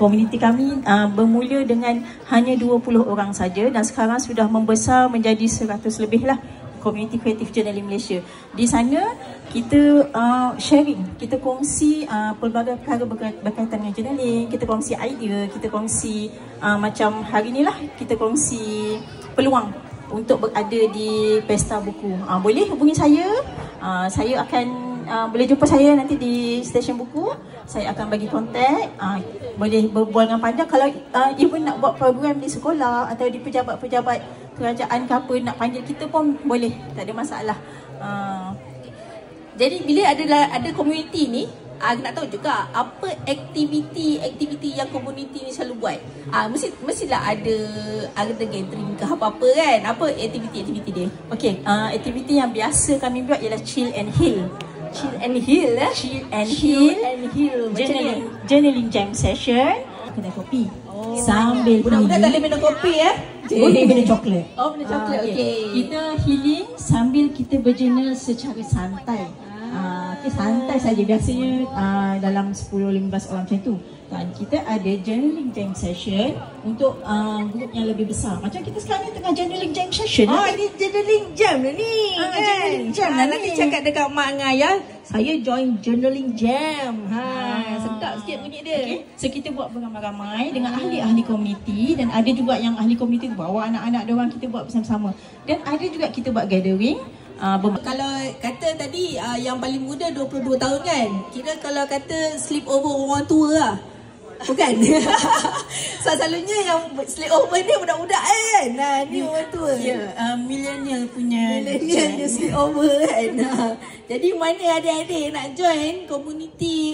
Komuniti kami bermula dengan hanya 20 orang saja dan sekarang sudah membesar menjadi 100 lebih lah. Komuniti Kreatif Journaling Malaysia. Di sana kita sharing, kita kongsi pelbagai perkara berkaitan dengan journaling, kita kongsi idea, kita kongsi macam hari ni lah, kita kongsi peluang untuk berada di Pesta Buku. Boleh hubungi saya. Saya akan boleh jumpa saya nanti di stesen buku. Saya akan bagi kontak. Boleh berbual dengan panjang. Kalau even nak buat program di sekolah atau di pejabat-pejabat kerajaan ke apa, nak panggil kita pun boleh, tak ada masalah. Jadi bila ada komuniti ni, nak tahu juga apa aktiviti yang komuniti ni selalu buat. Mestilah ada gathering ke apa-apa kan. Apa aktiviti dia? Okey, aktiviti yang biasa kami buat ialah chill and heal. Chill and heal. Journaling jam session. Kedai kopi. Sambil budak-budak tak boleh minum kopi boleh minum coklat. Minum coklat. Okey. Kita healing sambil kita berjournal secara santai. Santai saja, biasanya dalam 10-15 orang macam tu. Dan kita ada journaling jam session untuk grup yang lebih besar. Macam kita sekarang ni tengah journaling jam session. Ini journaling jam lah ni. Journaling jam lah. Nanti cakap dekat mak dengan ayah, saya join journaling jam. Sedap sikit bunyi dia. Okay. So kita buat beramai-ramai dengan ahli-ahli komuniti, dan ada juga yang ahli komuniti bawa anak-anak diorang, kita buat bersama-sama. Dan ada juga kita buat gathering. Kalau kata tadi yang paling muda 22 tahun kan, kira kalau kata sleep over orang tua lah, bukan? Selalunya yang sleep over ni budak-budak kan. Ni orang tua. Ya, millennial punya sleep over kan. Jadi mana adik-adik nak join komuniti